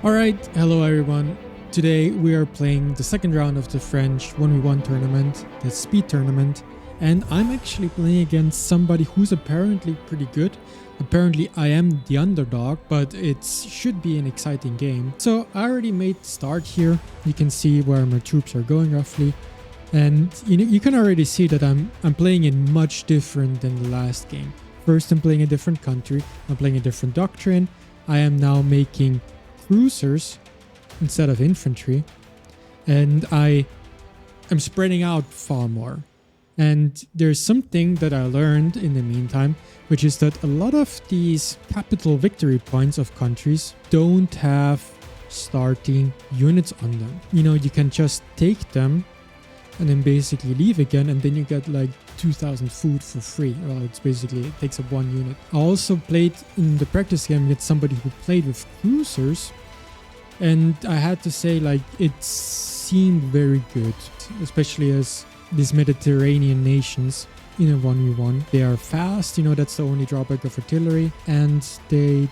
Alright, hello everyone. Today we are playing the second round of the French 1v1 tournament, the speed tournament, and I'm actually playing against somebody who's apparently pretty good. Apparently I am the underdog, but it should be an exciting game. So I already made the start here. You can see where my troops are going roughly. And you can already see that I'm playing it much different than the last game. First I'm playing a different country, I'm playing a different doctrine. I am now making cruisers instead of infantry, and I am spreading out far more. And there's something that I learned in the meantime, which is that a lot of these capital victory points of countries don't have starting units on them. You can just take them and then basically leave again, and then you get like 2000 food for free. Well, it takes up one unit. I also played in the practice game with somebody who played with cruisers, and I had to say, like, it seemed very good, especially as these Mediterranean nations in a 1v1. They are fast, that's the only drawback of artillery, and they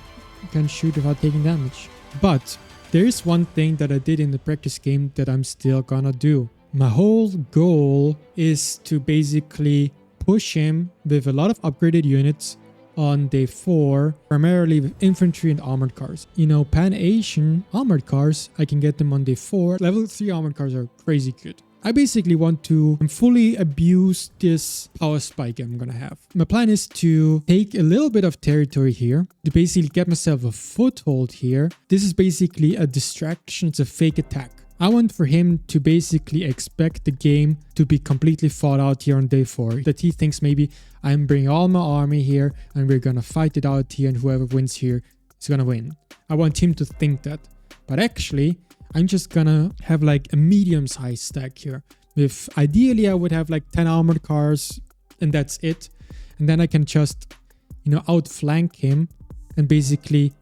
can shoot without taking damage. But there's one thing that I did in the practice game that I'm still gonna do. My whole goal is to basically push him with a lot of upgraded units on day 4, primarily with infantry and armored cars. Pan-Asian armored cars, I can get them on day 4. Level 3 armored cars are crazy good. I basically want to fully abuse this power spike I'm gonna have. My plan is to take a little bit of territory here, to basically get myself a foothold here. This is basically a distraction, it's a fake attack. I want for him to basically expect the game to be completely fought out here on day 4. That he thinks maybe I'm bringing all my army here and we're gonna fight it out here, and whoever wins here is gonna win. I want him to think that. But actually, I'm just gonna have like a medium-sized stack here. With ideally, I would have like 10 armored cars and that's it. And then I can just, outflank him and basically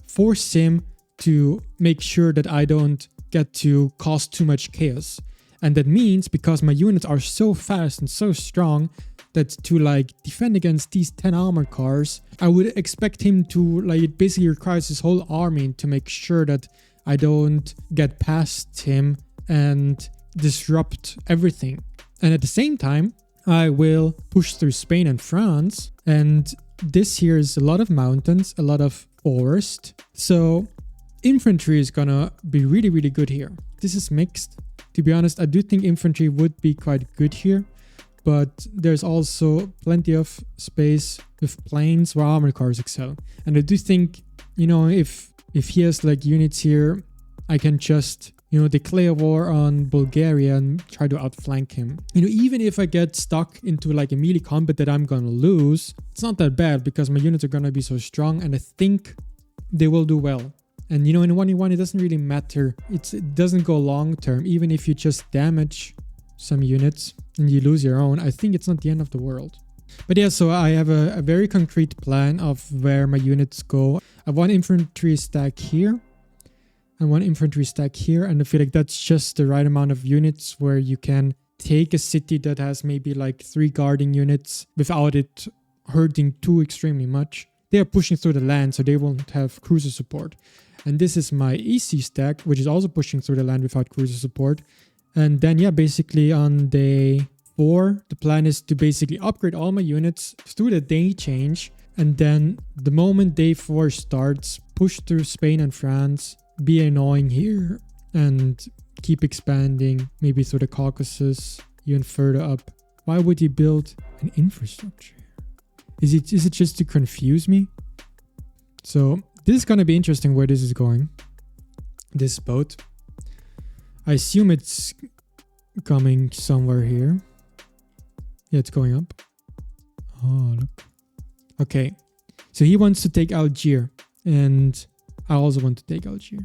force him to make sure that I don't get to cause too much chaos. And that means, because my units are so fast and so strong, that to like defend against these 10 armored cars, I would expect him to like basically requires his whole army to make sure that I don't get past him and disrupt everything. And at the same time, I will push through Spain and France, and this here is a lot of mountains, a lot of forest, so infantry is gonna be really, really good here. This is mixed. To be honest, I do think infantry would be quite good here, but there's also plenty of space with planes where armored cars excel. And I do think, if he has like units here, I can just, declare war on Bulgaria and try to outflank him. Even if I get stuck into like a melee combat that I'm gonna lose, it's not that bad because my units are gonna be so strong, and I think they will do well. And in 1v1, it doesn't really matter. It doesn't go long term. Even if you just damage some units and you lose your own, I think it's not the end of the world. But yeah, so I have a very concrete plan of where my units go. I have one infantry stack here and one infantry stack here. And I feel like that's just the right amount of units where you can take a city that has maybe like 3 guarding units without it hurting too extremely much. They are pushing through the land, so they won't have cruiser support. And this is my EC stack, which is also pushing through the land without cruiser support. And then, yeah, basically on day 4, the plan is to basically upgrade all my units through the day change. And then the moment day 4 starts, push through Spain and France, be annoying here, and keep expanding, maybe through the Caucasus, even further up. Why would he build an infrastructure? Is it just to confuse me? So this is going to be interesting where this is going. This boat. I assume it's coming somewhere here. Yeah, it's going up. Oh, look. Okay. So he wants to take Algiers. And I also want to take Algiers.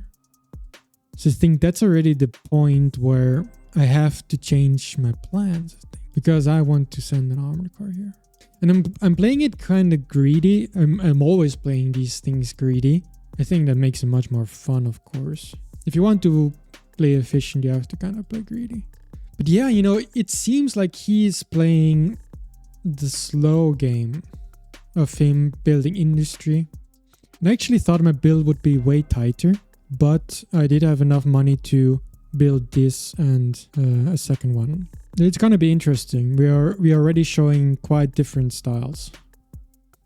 So I think that's already the point where I have to change my plans, I think, because I want to send an armored car here. And I'm playing it kind of greedy. I'm always playing these things greedy. I think that makes it much more fun, of course. If you want to play efficient, you have to kind of play greedy. But yeah, it seems like he's playing the slow game of him building industry. And I actually thought my build would be way tighter, but I did have enough money to build this and a second one. It's gonna be interesting. We are already showing quite different styles.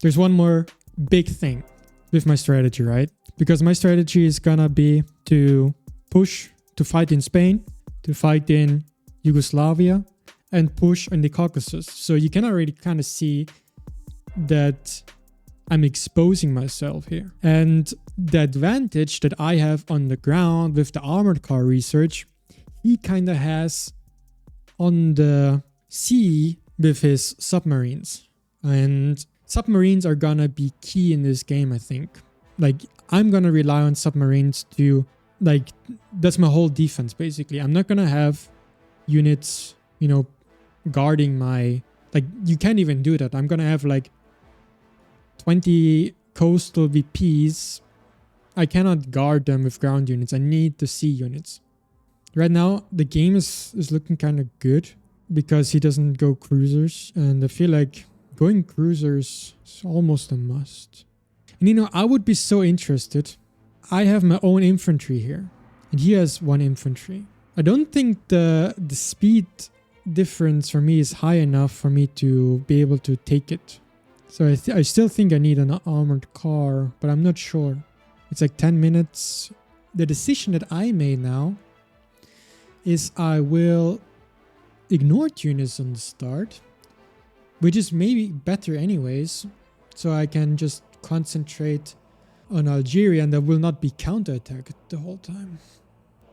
There's one more big thing with my strategy, right? Because my strategy is gonna be to push, to fight in Spain, to fight in Yugoslavia, and push in the Caucasus. So you can already kind of see that I'm exposing myself here. And the advantage that I have on the ground with the armored car research, he kind of has on the sea with his submarines. And submarines are gonna be key in this game, I think. Like, I'm gonna rely on submarines to, like, that's my whole defense, basically. I'm not gonna have units, you know, guarding my, like, you can't even do that. I'm gonna have like 20 coastal VPs. I cannot guard them with ground units. I need the sea units. Right now, the game is looking kind of good because he doesn't go cruisers. And I feel like going cruisers is almost a must. And you know, I would be so interested. I have my own infantry here. And he has one infantry. I don't think the speed difference for me is high enough for me to be able to take it. So I still think I need an armored car, but I'm not sure. It's like 10 minutes. The decision that I made now is I will ignore Tunis on the start, which is maybe better anyways. So I can just concentrate on Algeria and I will not be counterattacked the whole time.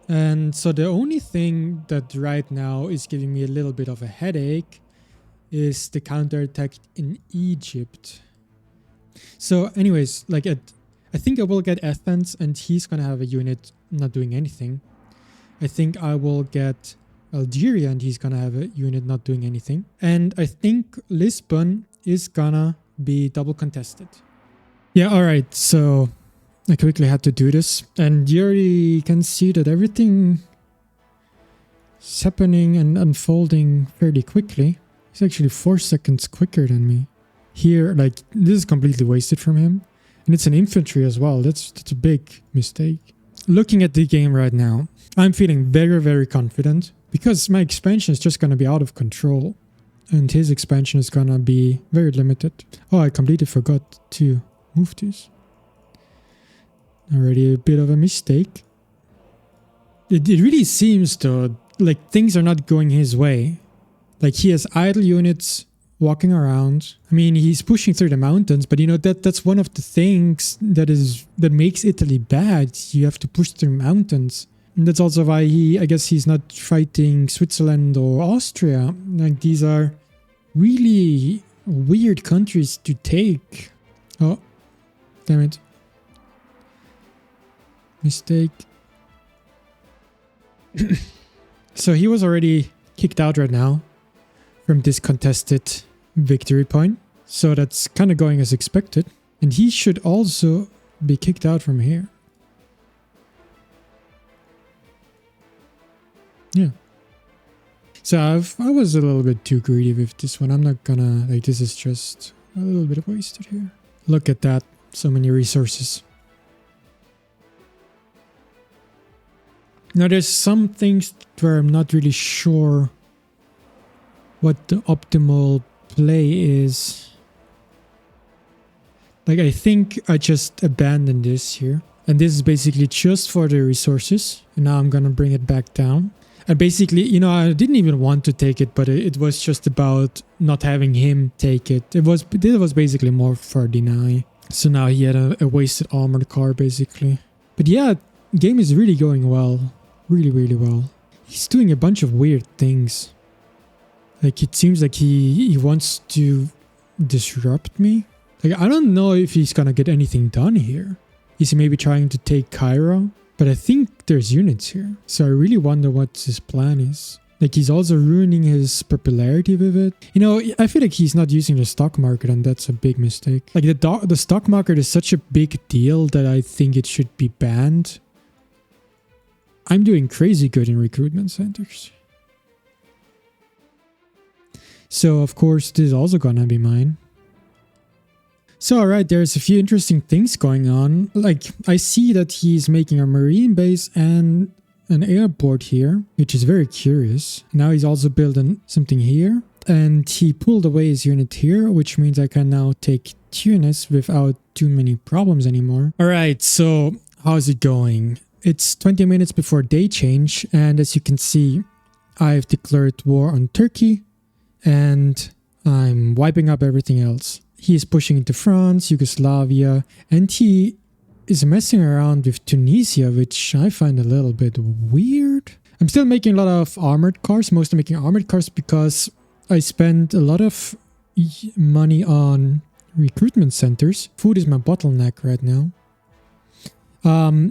And so the only thing that right now is giving me a little bit of a headache is the counterattack in Egypt. So anyways, like I think I will get Athens and he's gonna have a unit not doing anything. I think I will get Algeria and he's gonna have a unit not doing anything. And I think Lisbon is gonna be double contested. Yeah, alright, so I quickly had to do this. And you already can see that everything is happening and unfolding fairly quickly. He's actually 4 seconds quicker than me. Here, like, this is completely wasted from him. And it's an infantry as well. That's a big mistake. Looking at the game right now, I'm feeling very, very confident because my expansion is just going to be out of control. And his expansion is going to be very limited. Oh, I completely forgot to move this. Already a bit of a mistake. It really seems though, like things are not going his way. Like he has idle units walking around. I mean, he's pushing through the mountains, but you know, that's one of the things that makes Italy bad. You have to push through mountains. And that's also why I guess he's not fighting Switzerland or Austria. Like these are really weird countries to take. Oh, damn it. Mistake. So he was already kicked out right now from this contested victory point. So that's kind of going as expected. And he should also be kicked out from here. Yeah. So I was a little bit too greedy with this one. I'm not gonna, like, this is just a little bit of wasted here. Look at that. So many resources. Now there's some things where I'm not really sure what the optimal play is. Like I think I just abandoned this here. And this is basically just for the resources. And now I'm gonna bring it back down. And basically, you know, I didn't even want to take it, but it was just about not having him take it. This was basically more for deny. So now he had a wasted armored car basically. But yeah, game is really going well. Really, really well. He's doing a bunch of weird things. Like it seems like he wants to disrupt me. Like I don't know if he's gonna get anything done here. Is he maybe trying to take Cairo? But I think there's units here. So I really wonder what his plan is. Like he's also ruining his popularity with it. You know, I feel like he's not using the stock market and that's a big mistake. Like the stock market is such a big deal that I think it should be banned. I'm doing crazy good in recruitment centers. So of course this is also gonna be mine. So, alright, there's a few interesting things going on. Like, I see that he's making a marine base and an airport here, which is very curious. Now he's also building something here. And he pulled away his unit here, which means I can now take Tunis without too many problems anymore. Alright, so how's it going? It's 20 minutes before day change, and as you can see, I've declared war on Turkey, and I'm wiping up everything else. He is pushing into France, Yugoslavia, and he is messing around with Tunisia, which I find a little bit weird. I'm still making a lot of armored cars, mostly making armored cars because I spend a lot of money on recruitment centers. Food is my bottleneck right now.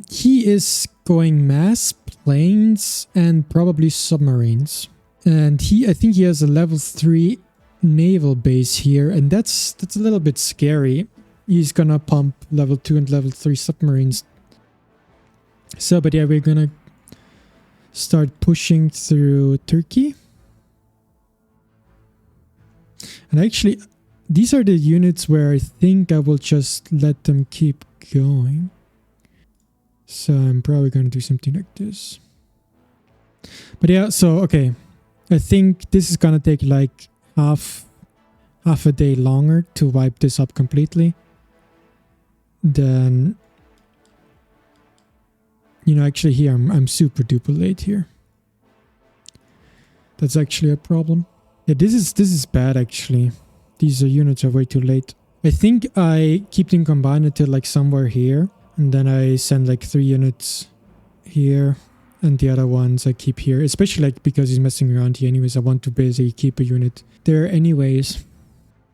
He is going mass planes and probably submarines. And I think he has a level 3 naval base here, and that's a little bit scary. He's gonna pump level 2 and level 3 submarines. So, but yeah, we're gonna start pushing through Turkey. And actually, these are the units where I think I will just let them keep going. So I'm probably going to do something like this. But yeah, so, okay. I think this is going to take like half a day longer to wipe this up completely. Then, you know, actually here, I'm super duper late here. That's actually a problem. Yeah, this is bad actually. These units are way too late. I think I keep them combined until like somewhere here. And then I send like 3 units here. And the other ones I keep here. Especially like because he's messing around here anyways. I want to basically keep a unit there anyways.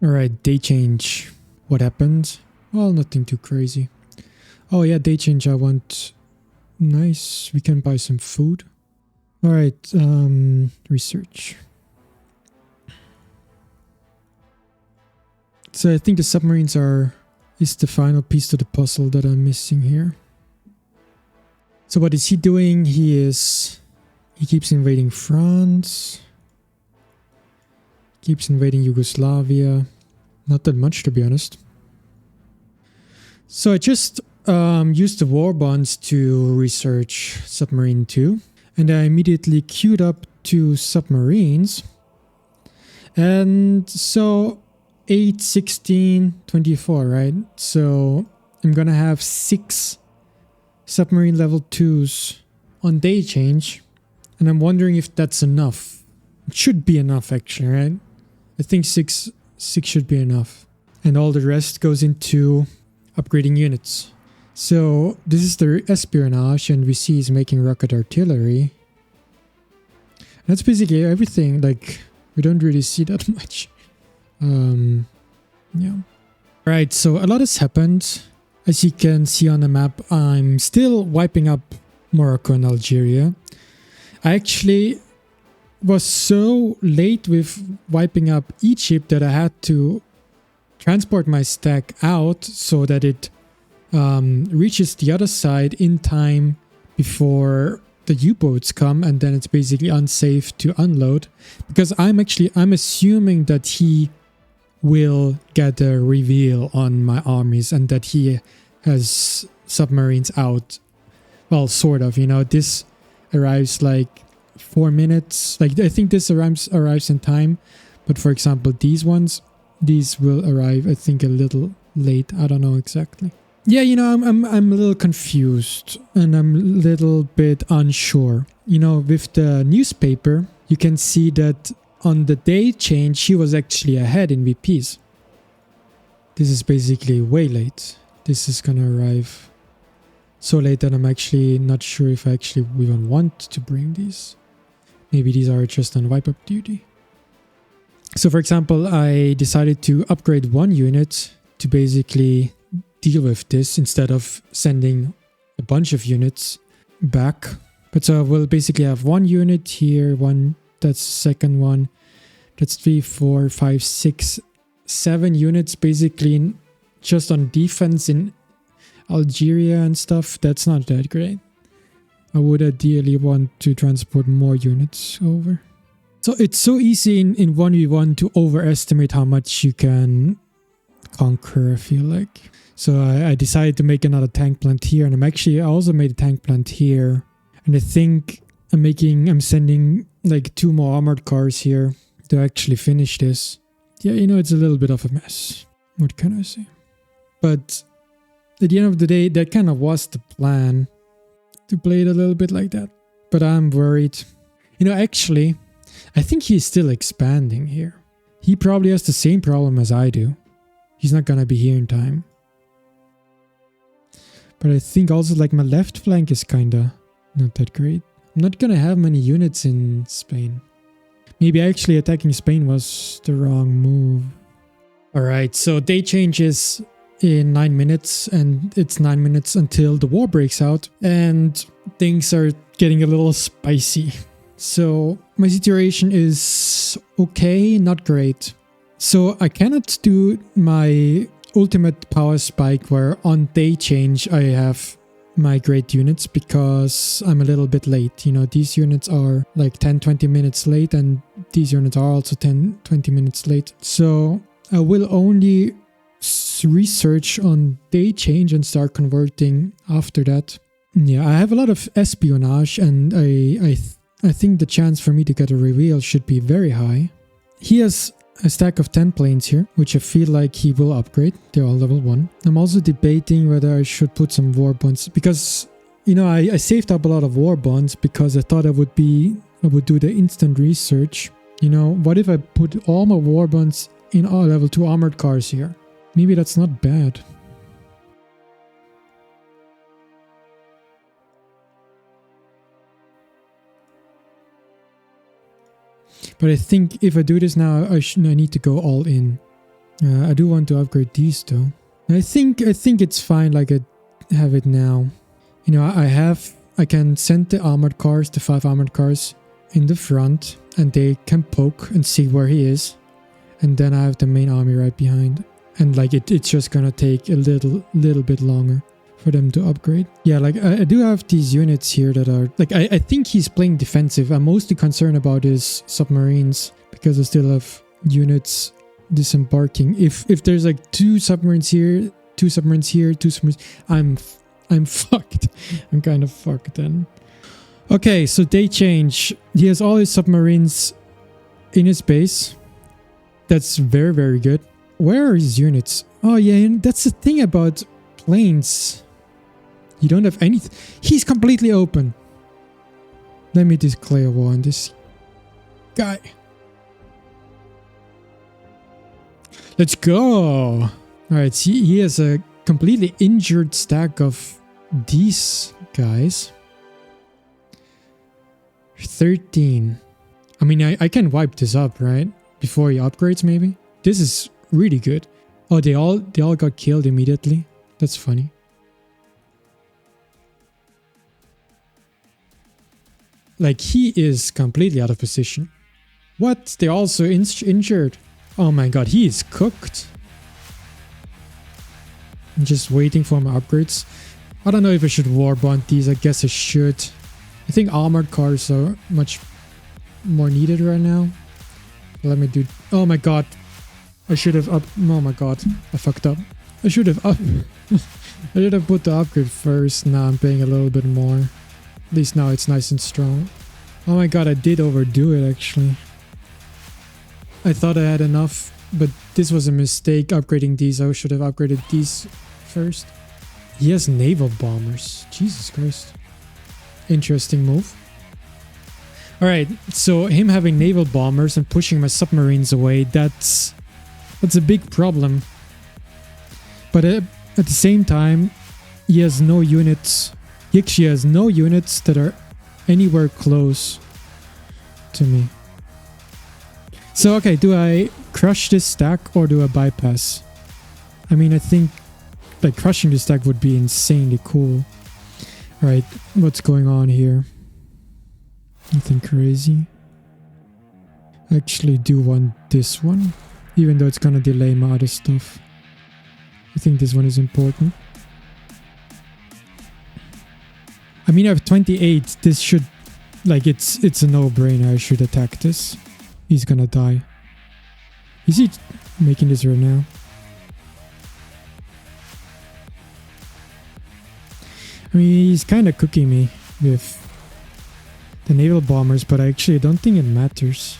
Alright, day change. What happened? Well, nothing too crazy. Oh yeah, day change I want... Nice. We can buy some food. Alright, research. So I think the submarines is the final piece to the puzzle that I'm missing here. So what is he doing? He keeps invading France. Keeps invading Yugoslavia. Not that much, to be honest. So I just used the war bonds to research submarine 2. And I immediately queued up 2 submarines. And so 8, 16, 24, right? So I'm gonna have 6 submarine level 2s on day change. And I'm wondering if that's enough. It should be enough actually, right? I think 6 should be enough. And all the rest goes into upgrading units. So this is the espionage, and we see he's making rocket artillery. That's basically everything. Like, we don't really see that much. Yeah. Right, so a lot has happened. As you can see on the map, I'm still wiping up Morocco and Algeria. I actually was so late with wiping up Egypt that I had to transport my stack out so that it reaches the other side in time before the U-boats come, and then it's basically unsafe to unload, because I'm assuming that he will get a reveal on my armies and that he has submarines out. Well, sort of, you know, this arrives like 4 minutes. Like, I think this arrives in time, but for example, these will arrive, I think, a little late. I don't know exactly. Yeah, you know, I'm a little confused and I'm a little bit unsure. You know, with the newspaper, you can see that on the day change, he was actually ahead in VPs. This is basically way late. This is gonna arrive so late that I'm actually not sure if I actually even want to bring these. Maybe these are just on wipe up duty. So for example, I decided to upgrade 1 unit to basically deal with this instead of sending a bunch of units back. But so we'll basically have 1 unit here, that's the second one. That's 3, 4, 5, 6, 7 units basically just on defense in Algeria and stuff. That's not that great. I would ideally want to transport more units over. So it's so easy in 1v1 to overestimate how much you can conquer, I feel like. So I decided to make another tank plant here, and I also made a tank plant here. And I think I'm sending like 2 more armored cars here to actually finish this. Yeah, it's a little bit of a mess. What can I say? But at the end of the day, that kind of was the plan, to play it a little bit like that. But I'm worried. Actually, I think he's still expanding here. He probably has the same problem as I do. He's not gonna be here in time. But I think also like my left flank is kinda not that great. I'm not gonna have many units in Spain. Maybe actually attacking Spain was the wrong move. Alright, so day changes in 9 minutes, and it's 9 minutes until the war breaks out, and things are getting a little spicy. So my situation is okay, not great. So I cannot do my ultimate power spike where on day change I have my great units because I'm a little bit late. These units are like 10-20 minutes late, and these units are also 10-20 minutes late. So I will only research on day change and start converting after that. Yeah, I have a lot of espionage, and I think the chance for me to get a reveal should be very high. He has a stack of 10 planes here, which I feel like he will upgrade. They're all level 1. I'm also debating whether I should put some war bonds, because I saved up a lot of war bonds because I thought I would do the instant research. What if I put all my war bonds in all level 2 armored cars here? Maybe that's not bad. But I think if I do this now, I need to go all in. I do want to upgrade these though. I think it's fine like I have it now. I can send the armored cars, the 5 armored cars in the front, and they can poke and see where he is. And then I have the main army right behind. And like it's just gonna take a little bit longer for them to upgrade. Yeah, like I do have these units here that are like I think he's playing defensive. I'm mostly concerned about his submarines because I still have units disembarking. If there's like 2 submarines here, 2 submarines here, 2 submarines, I'm fucked. I'm kind of fucked then. Okay, so day change. He has all his submarines in his base. That's very, very good. Where are his units? Oh yeah, and that's the thing about planes. You don't have anything. He's completely open. Let me declare war on this guy. Let's go. Alright, see, he has a completely injured stack of these guys. 13. I mean, I can wipe this up, right? Before he upgrades, maybe? This is really good. Oh, they all got killed immediately. That's funny. Like, he is completely out of position. What? They're also injured. Oh my god, he is cooked. I'm just waiting for my upgrades. I don't know if I should warbond these. I guess I should. I think armored cars are much more needed right now. Let me do... Oh my god. I should have up... Oh my god. I fucked up. I should have up... I should have put the upgrade first. Now I'm paying a little bit more. At least now it's nice and strong. Oh my god, I did overdo it actually. I thought I had enough, but this was a mistake upgrading these. I should have upgraded these first. He has naval bombers. Jesus Christ. Interesting move. Alright, so him having naval bombers and pushing my submarines away, that's a big problem. But at the same time, he has no units. He actually has no units that are anywhere close to me. So, okay, do I crush this stack or do I bypass? I mean, I think like crushing this stack would be insanely cool. Alright, what's going on here? Nothing crazy. I actually do want this one, even though it's gonna delay my other stuff. I think this one is important. I mean, I have 28. This should... Like, it's a no-brainer. I should attack this. He's gonna die. Is he making this right now? I mean, he's kind of cooking me with the naval bombers, but I actually don't think it matters.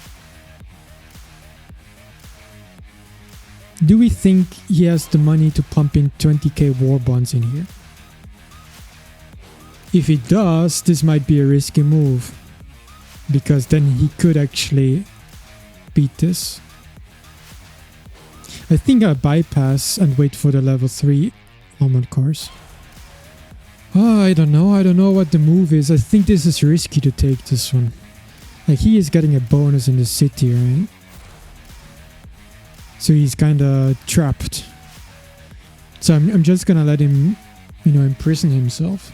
Do we think he has the money to pump in 20k war bonds in here? If he does, this might be a risky move, because then he could actually beat this. I think I bypass and wait for the level 3 armored cars. Oh, I don't know what the move is. I think this is risky to take this one. Like, he is getting a bonus in the city, right? So he's kind of trapped. So I'm just gonna let him, you know, imprison himself.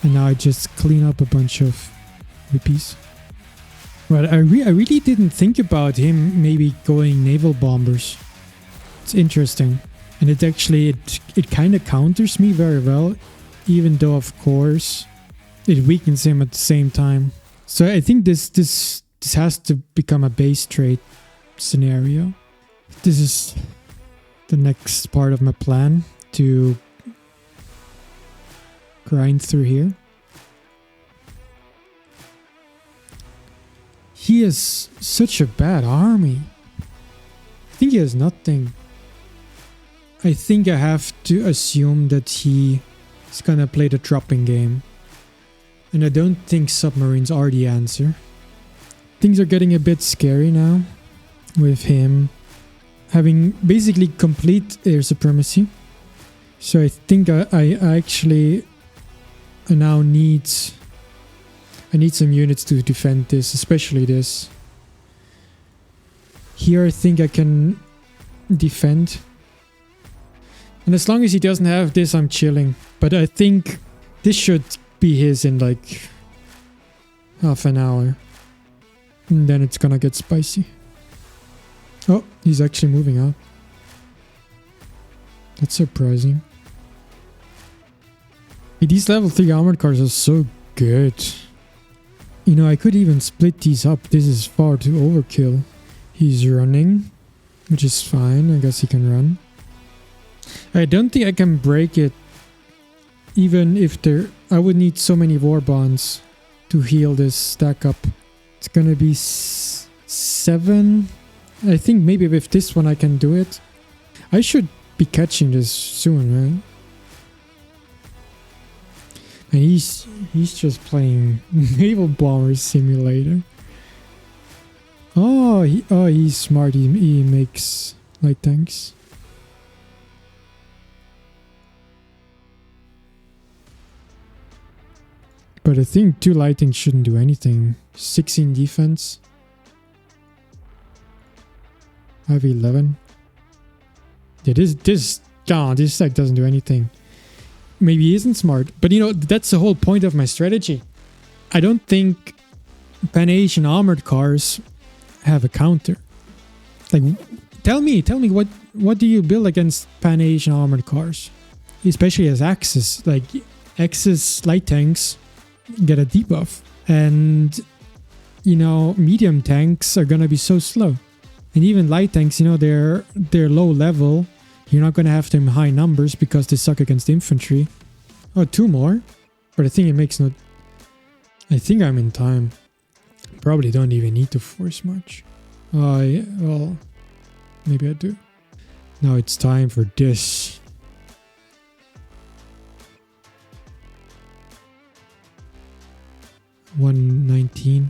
And now I just clean up a bunch of rupees. But I really didn't think about him maybe going naval bombers. It's interesting. And it actually, it kind of counters me very well. Even though, of course, it weakens him at the same time. So I think this has to become a base trade scenario. This is the next part of my plan, to grind through here. He has such a bad army. I think he has nothing. I think I have to assume that he is gonna play the dropping game. And I don't think submarines are the answer. Things are getting a bit scary now with him having basically complete air supremacy. So I think I actually now need some units to defend this, especially this. Here I think I can defend. And as long as he doesn't have this, I'm chilling. But I think this should be his in like half an hour. And then it's gonna get spicy. Oh, he's actually moving out. That's surprising. These level 3 armored cars are so good. You know, I could even split these up. This is far too overkill. He's running, which is fine. I guess he can run. I don't think I can break it. Even if there... I would need so many war bonds to heal this stack up. It's gonna be 7... I think maybe with this one I can do it. I should be catching this soon, right? And he's just playing Naval Bomber Simulator. Oh, he's smart. He makes light tanks. But I think 2 light tanks shouldn't do anything. 16 defense. I have 11. Yeah, this deck doesn't do anything. Maybe he isn't smart, but you know, that's the whole point of my strategy. I don't think Pan-Asian armored cars have a counter. Like, tell me what do you build against Pan-Asian armored cars? Especially as Axis. Like, Axis light tanks get a debuff. And, you know, medium tanks are gonna be so slow. And even light tanks, you know, they're low level. You're not going to have them high numbers because they suck against infantry. Oh, 2 more. But I think it makes no... I think I'm in time. Probably don't even need to force much. Oh, yeah, well, maybe I do. Now it's time for this. $119.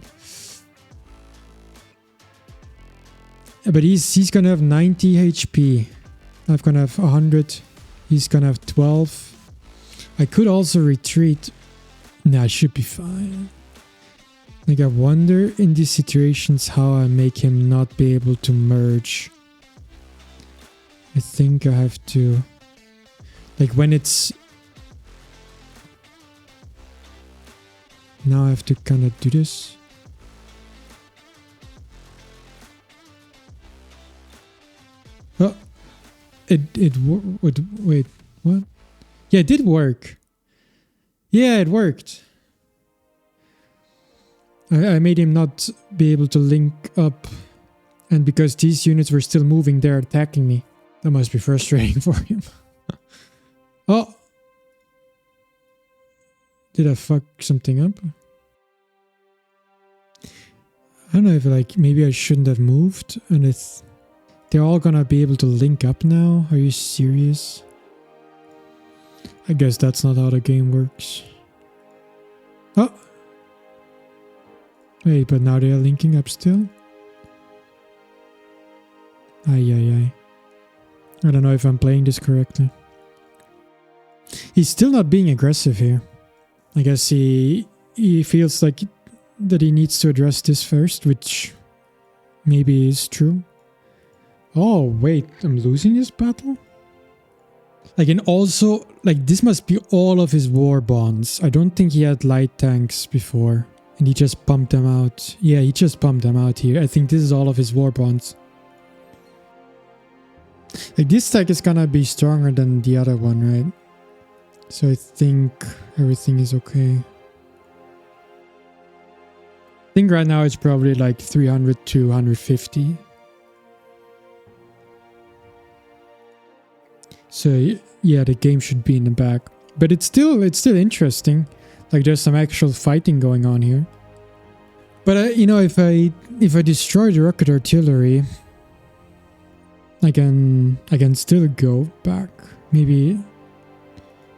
But he's gonna have 90 HP. I'm gonna have 100. He's gonna have 12. I could also retreat. Nah, I should be fine. Like, I wonder in these situations how I make him not be able to merge. I think I have to... Like, when it's... Now I have to kind of do this. Oh, wait, what? Yeah, it did work. Yeah, it worked. I made him not be able to link up, and because these units were still moving, they're attacking me. That must be frustrating for him. Oh, Did I fuck something up? I don't know if like maybe I shouldn't have moved and they're all gonna be able to link up now. Are you serious? I guess that's not how the game works. Oh! Wait, but now they are linking up still? Ay. I don't know if I'm playing this correctly. He's still not being aggressive here. I guess he feels like that he needs to address this first, which maybe is true. Oh, wait, I'm losing this battle? Like, and also, like, this must be all of his war bonds. I don't think he had light tanks before. And he just pumped them out. Yeah, he just pumped them out here. I think this is all of his war bonds. Like, this tech is gonna be stronger than the other one, right? So I think everything is okay. I think right now it's probably like 300 to 150. So yeah, the game should be in the back. But it's still interesting. Like there's some actual fighting going on here. But you know, if I destroy the rocket artillery, I can still go back. Maybe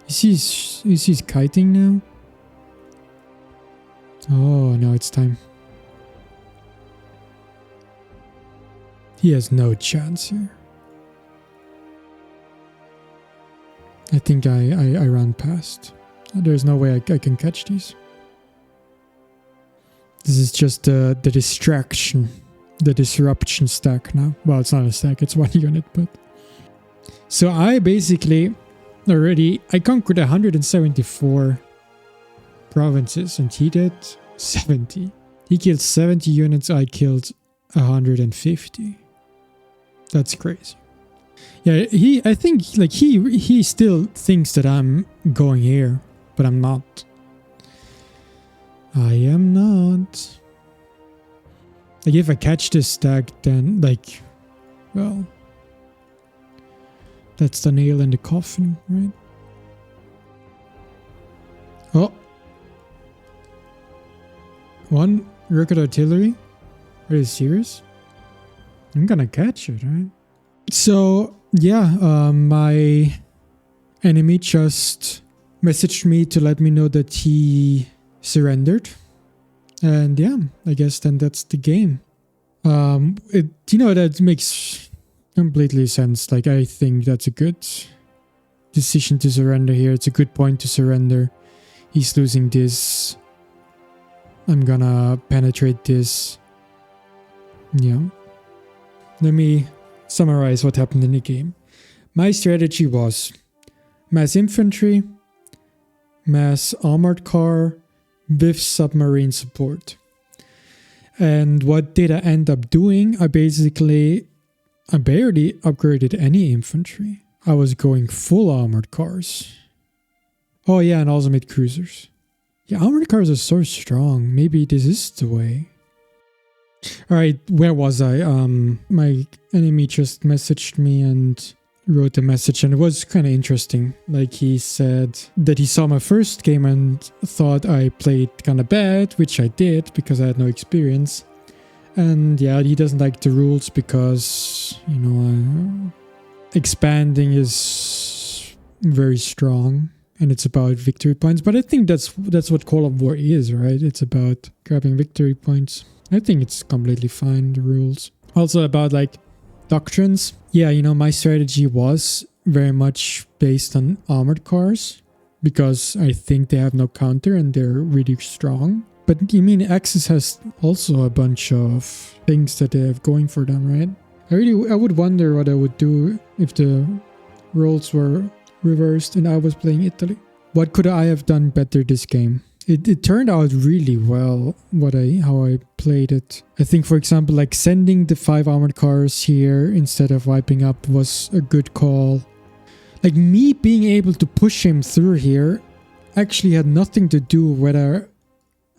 is he kiting now? Oh, now it's time. He has no chance here. I think I ran past. There's no way I can catch these. This is just the distraction, the disruption stack now. Well, it's not a stack, it's one unit, but... So I basically I conquered 174 provinces and he did 70. He killed 70 units, I killed 150. That's crazy. Yeah, I think like he still thinks that I'm going here, but I'm not. I am not. Like if I catch this stack, then like, well, that's the nail in the coffin, right? Oh. One rocket artillery? Are you serious? I'm gonna catch it, right? So, yeah, my enemy just messaged me to let me know that he surrendered. And yeah, I guess then that's the game. That makes completely sense. Like, I think that's a good decision to surrender here. It's a good point to surrender. He's losing this. I'm gonna penetrate this. Yeah. Let me summarize what happened in the game. My strategy was mass infantry, mass armored car with submarine support. And what did I end up doing? I barely upgraded any infantry. I was going full armored cars. Oh yeah, and also made cruisers. Yeah, armored cars are so strong. Maybe this is the way. Alright, where was I? My enemy just messaged me and wrote a message, and it was kind of interesting. Like, he said that he saw my first game and thought I played kind of bad, which I did because I had no experience. And yeah, he doesn't like the rules because, expanding is very strong and it's about victory points. But I think that's what Call of War is, right? It's about grabbing victory points. I think it's completely fine, the rules. Also about like doctrines. Yeah, my strategy was very much based on armored cars because I think they have no counter and they're really strong. But you mean Axis has also a bunch of things that they have going for them, right? I would wonder what I would do if the roles were reversed and I was playing Italy. What could I have done better this game? It turned out really well how I played it. I think, for example, like sending the 5 armored cars here instead of wiping up was a good call. Like me being able to push him through here actually had nothing to do whether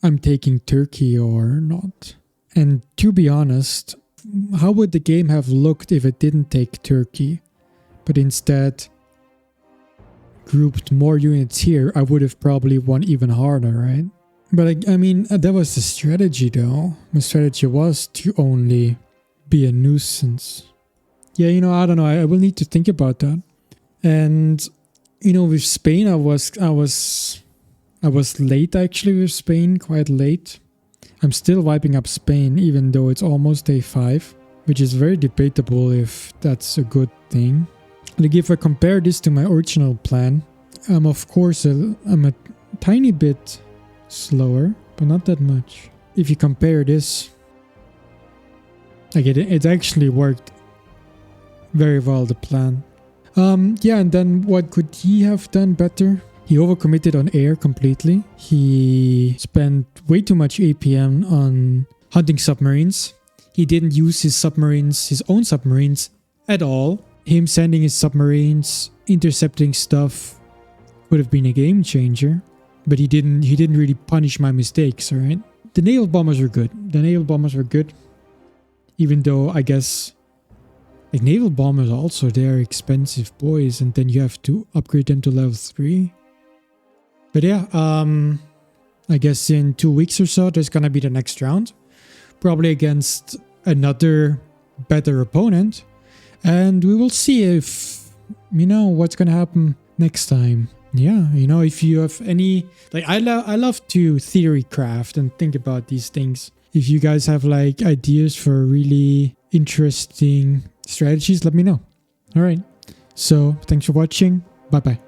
I'm taking Turkey or not. And to be honest, how would the game have looked if it didn't take Turkey, but instead grouped more units here, I would have probably won even harder, right? But I mean, that was the strategy though. My strategy was to only be a nuisance. Yeah, you know, I don't know. I will need to think about that. And you know, with Spain, I was late actually with Spain, quite late. I'm still wiping up Spain, even though it's almost day 5, which is very debatable if that's a good thing. Like if I compare this to my original plan, of course I'm a tiny bit slower, but not that much. If you compare this, like it actually worked very well, the plan. Yeah, and then what could he have done better? He overcommitted on air completely. He spent way too much APM on hunting submarines. He didn't use his own submarines at all. Him sending his submarines, intercepting stuff would have been a game changer. But he didn't really punish my mistakes, alright? The naval bombers were good. Even though I guess like naval bombers also, they're expensive boys, and then you have to upgrade them to level 3. But yeah, I guess in 2 weeks or so, there's gonna be the next round. Probably against another better opponent. And we will see if, you know, what's gonna happen next time. Yeah, you know, if you have any... Like, I love to theory craft and think about these things. If you guys have, like, ideas for really interesting strategies, let me know. Alright, so thanks for watching. Bye-bye.